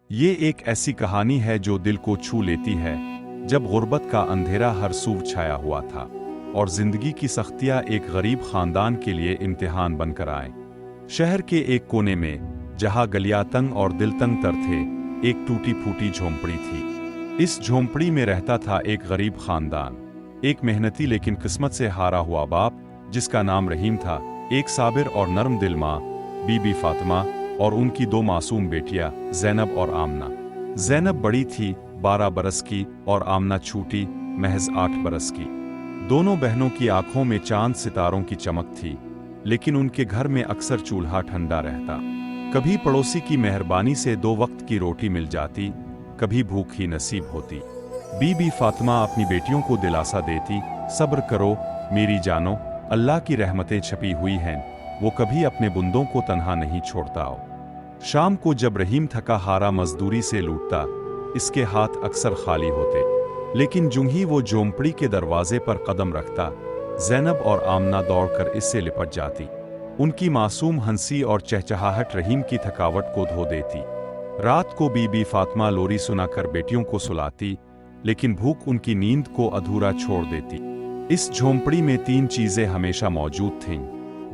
ये एक ऐसी कहानी है जो दिल को छू लेती है। जब गुर्बत का अंधेरा हर सूर छाया हुआ था और जिंदगी की सख्तियां एक गरीब खानदान के लिए इम्तिहान बनकर आए। शहर के एक कोने में, जहां गलियां तंग और दिल तंग तर थे, एक टूटी फूटी झोंपड़ी थी। इस झोंपड़ी में रहता था एक गरीब खानदान, एक मेहनती लेकिन किस्मत से हारा हुआ बाप जिसका नाम रहीम था, एक साबिर और नरम दिल माँ बीबी फातिमा और उनकी दो मासूम बेटियां ज़ैनब और आमना। ज़ैनब बड़ी थी 12 बरस की और आमना छोटी महज 8 बरस की। दोनों बहनों की आंखों में चांद सितारों की चमक थी, लेकिन उनके घर में अक्सर चूल्हा ठंडा रहता। कभी पड़ोसी की मेहरबानी से 2 वक्त की रोटी मिल जाती, कभी भूख ही नसीब होती। बीबी फातिमा अपनी बेटियों को दिलासा देती, सब्र करो मेरी जानो, अल्लाह की रहमतें छपी हुई हैं, वो कभी अपने बुंदों को तन्हा नहीं छोड़ता। शाम को जब रहीम थका हारा मजदूरी से लौटता, इसके हाथ अक्सर खाली होते, लेकिन जूं ही वो झोंपड़ी के दरवाजे पर कदम रखता, ज़ैनब और आमना दौड़कर इससे लिपट जाती। उनकी मासूम हंसी और चहचहाहट रहीम की थकावट को धो देती। रात को बीबी फातिमा लोरी सुनाकर बेटियों को सुलाती, लेकिन भूख उनकी नींद को अधूरा छोड़ देती। इस झोंपड़ी में 3 चीजें हमेशा मौजूद थीं: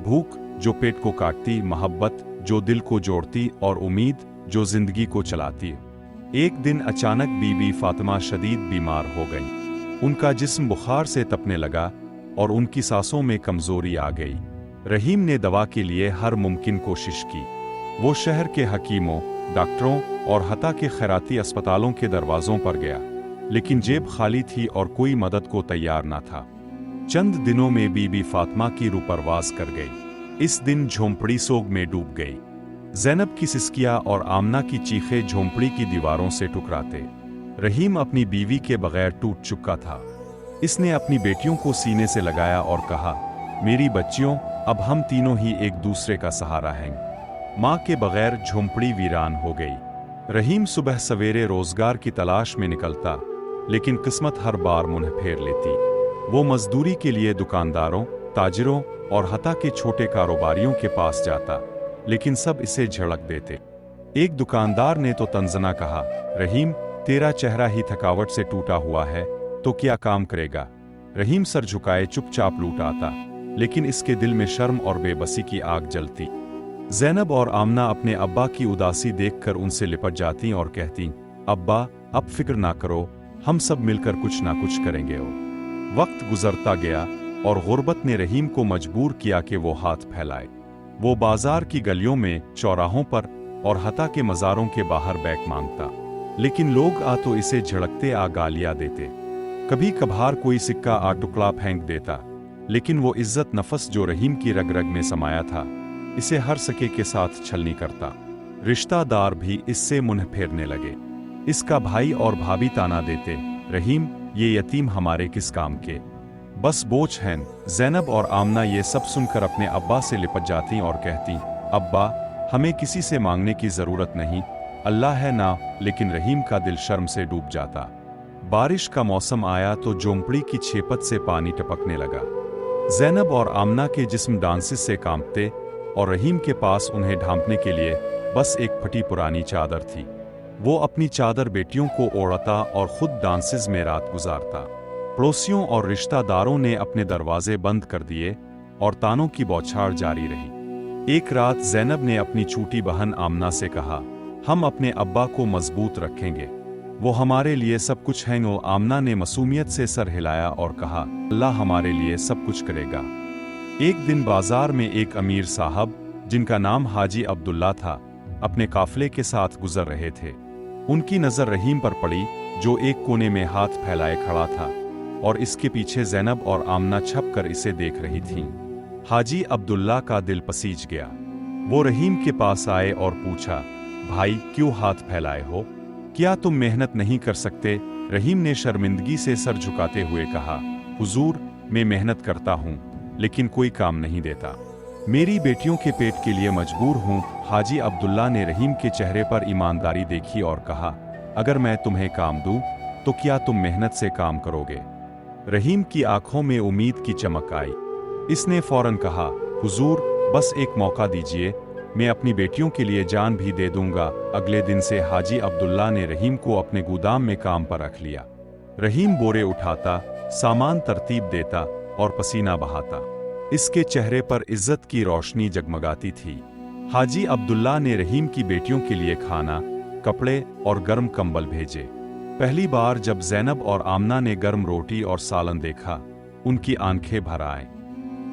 भूख जो पेट को काटती, मोहब्बत जो दिल को जोड़ती, और उम्मीद जो जिंदगी को चलाती। एक दिन अचानक बीबी फातिमा शदीद बीमार हो गईं। उनका जिस्म बुखार से तपने लगा और उनकी सांसों में कमजोरी आ गई। रहीम ने दवा के लिए हर मुमकिन कोशिश की। वो शहर के हकीमों, डॉक्टरों और हता के खैराती अस्पतालों के दरवाजों पर गया, लेकिन जेब खाली थी और कोई मदद को तैयार न था। चंद दिनों में बीबी फातिमा की रूह परवास कर गई। इस दिन झोंपड़ी सोग में डूब गई। ज़ैनब की सिसकियां और आमना की चीखें झोंपड़ी की दीवारों से टकराते। रहीम अपनी बीवी के बगैर टूट चुका था। इसने अपनी बेटियों को सीने से लगाया और कहा, मेरी बच्चियों, अब हम तीनों ही एक दूसरे का सहारा हैं। माँ के बगैर झोंपड़ी वीरान हो गई। रहीम सुबह सवेरे रोजगार की तलाश में निकलता, लेकिन किस्मत हर बार मुंह फेर लेती। वो मजदूरी के लिए दुकानदारों, ताजिरों और हता के छोटे कारोबारियों के पास जाता, लेकिन सब इसे झड़क देते। एक दुकानदार ने तो तंजना कहा, रहीम, तेरा चेहरा ही थकावट से टूटा हुआ है, तो क्या काम करेगा? रहीम सर झुकाए चुपचाप लूट आता, लेकिन इसके दिल में शर्म और बेबसी की आग जलती। ज़ैनब और आमना अपने अब्बा की उदासी देखकर उनसे लिपट जाती और कहती, अब्बा, अब फिक्र ना करो, हम सब मिलकर कुछ ना कुछ करेंगे। वक्त गुजरता गया और गुर्बत ने रहीम को मजबूर किया कि वो हाथ फैलाए। वो बाजार की गलियों में, चौराहों पर और हता के मज़ारों के बाहर बैग मांगता, लेकिन लोग आ तो इसे झड़कते आ गालियां देते। कभी कभार कोई सिक्का आ टुकड़ा फेंक देता, लेकिन वो इज्जत नफस जो रहीम की रग रग में समाया था, इसे हर सके के साथ छलनी करता। रिश्तेदार भी इससे मुंह फेरने लगे। इसका भाई और भाभी ताना देते, रहीम, ये यतीम हमारे किस काम के, बस बोझ हैं। ज़ैनब और आमना ये सब सुनकर अपने अब्बा से लिपट जाती और कहती, अब्बा, हमें किसी से मांगने की ज़रूरत नहीं, अल्लाह है ना। लेकिन रहीम का दिल शर्म से डूब जाता। बारिश का मौसम आया तो झोंपड़ी की छेपत से पानी टपकने लगा। ज़ैनब और आमना के जिस्म डांसिस से कांपते और रहीम के पास उन्हें ढांपने के लिए बस एक फटी पुरानी चादर थी। वो अपनी चादर बेटियों को ओढ़ता और खुद डांसिस में रात गुजारता। पड़ोसियों और रिश्तेदारों ने अपने दरवाजे बंद कर दिए और तानों की बौछार जारी रही। एक रात ज़ैनब ने अपनी छोटी बहन आमना से कहा, हम अपने अब्बा को मजबूत रखेंगे, वो हमारे लिए सब कुछ हैं। और आमना ने मासूमियत से सर हिलाया और कहा, अल्लाह हमारे लिए सब कुछ करेगा। एक दिन बाजार में एक अमीर साहब, जिनका नाम हाजी अब्दुल्ला था, अपने काफिले के साथ गुजर रहे थे। उनकी नज़र रहीम पर पड़ी, जो एक कोने में हाथ फैलाए खड़ा था और इसके पीछे ज़ैनब और आमना छप कर इसे देख रही थीं। हाजी अब्दुल्ला का दिल पसीज गया। वो रहीम के पास आए और पूछा, भाई, क्यों हाथ फैलाए हो? क्या तुम मेहनत नहीं कर सकते? रहीम ने शर्मिंदगी से सर झुकाते हुए कहा, हुजूर, मैं मेहनत करता हूँ, लेकिन कोई काम नहीं देता। मेरी बेटियों के पेट के लिए मजबूर हूँ। हाजी अब्दुल्ला ने रहीम के चेहरे पर ईमानदारी देखी और कहा, अगर मैं तुम्हें काम दूँ तो क्या तुम मेहनत से काम करोगे? रहीम की आंखों में उम्मीद की चमक आई। इसने फौरन कहा, हुजूर, बस एक मौका दीजिए, मैं अपनी बेटियों के लिए जान भी दे दूंगा। अगले दिन से हाजी अब्दुल्ला ने रहीम को अपने गोदाम में काम पर रख लिया। रहीम बोरे उठाता, सामान तरतीब देता और पसीना बहाता। इसके चेहरे पर इज्जत की रोशनी जगमगाती थी। हाजी अब्दुल्ला ने रहीम की बेटियों के लिए खाना, कपड़े और गर्म कंबल भेजे। पहली बार जब ज़ैनब और आमना ने गर्म रोटी और सालन देखा, उनकी आंखें भर आए।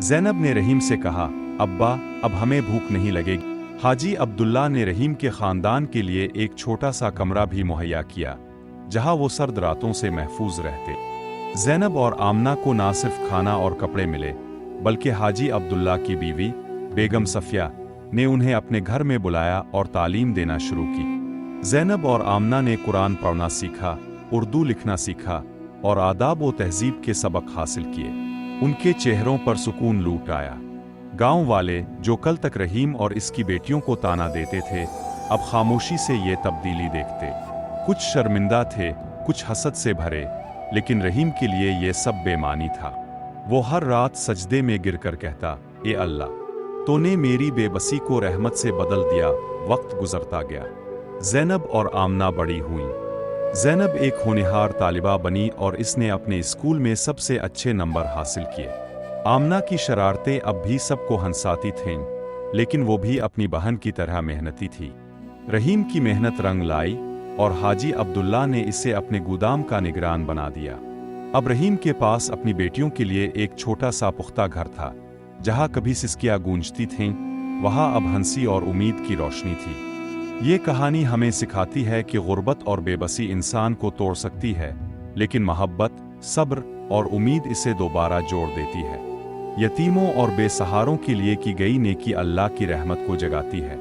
ज़ैनब ने रहीम से कहा, अब्बा, अब हमें भूख नहीं लगेगी। हाजी अब्दुल्ला ने रहीम के खानदान के लिए एक छोटा सा कमरा भी मुहैया किया, जहां वो सर्द रातों से महफूज रहते। ज़ैनब और आमना को ना सिर्फ खाना और कपड़े मिले, बल्कि हाजी अब्दुल्ला की बीवी बेगम सफिया ने उन्हें अपने घर में बुलाया और तालीम देना शुरू की। ज़ैनब और आमना ने कुरान पढ़ना सीखा, उर्दू लिखना सीखा और आदाब व तहजीब के सबक हासिल किए। उनके चेहरों पर सुकून लूट आया। गांव वाले, जो कल तक रहीम और इसकी बेटियों को ताना देते थे, अब खामोशी से ये तब्दीली देखते। कुछ शर्मिंदा थे, कुछ हसद से भरे, लेकिन रहीम के लिए ये सब बेमानी था। वो हर रात सजदे में गिरकर कहता, ए अल्लाह, तूने मेरी बेबसी को रहमत से बदल दिया। वक्त गुजरता गया। ज़ैनब और आमना बड़ी हुईं। ज़ैनब एक होनहार तालिबा बनी और इसने अपने स्कूल में सबसे अच्छे नंबर हासिल किए। आमना की शरारतें अब भी सबको हंसाती थीं, लेकिन वो भी अपनी बहन की तरह मेहनती थी। रहीम की मेहनत रंग लाई और हाजी अब्दुल्ला ने इसे अपने गोदाम का निगरान बना दिया। अब रहीम के पास अपनी बेटियों के लिए एक छोटा सा पुख्ता घर था। जहां कभी सिसकियां गूंजती थीं, वहां अब हंसी और उम्मीद की रोशनी थी। ये कहानी हमें सिखाती है कि गुर्बत और बेबसी इंसान को तोड़ सकती है, लेकिन मोहब्बत, सब्र और उम्मीद इसे दोबारा जोड़ देती है। यतीमों और बेसहारों के लिए की गई नेकी अल्लाह की रहमत को जगाती है।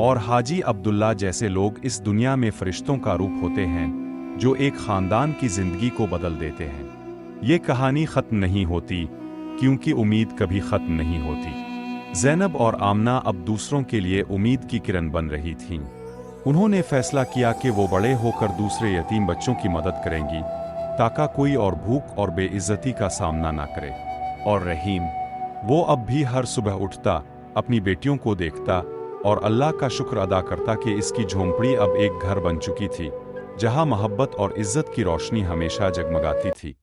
और हाजी अब्दुल्ला जैसे लोग इस दुनिया में फरिश्तों का रूप होते हैं, जो एक खानदान की जिंदगी को बदल देते हैं। ये कहानी खत्म नहीं होती, क्योंकि उम्मीद कभी खत्म नहीं होती। ज़ैनब और आमना अब दूसरों के लिए उम्मीद की किरण बन रही थीं। उन्होंने फैसला किया कि वो बड़े होकर दूसरे यतीम बच्चों की मदद करेंगी, ताकि कोई और भूख और बेइज्जती का सामना ना करे। और रहीम, वो अब भी हर सुबह उठता, अपनी बेटियों को देखता और अल्लाह का शुक्र अदा करता कि इसकी झोंपड़ी अब एक घर बन चुकी थी, जहां मोहब्बत और इज्जत की रोशनी हमेशा जगमगाती थी।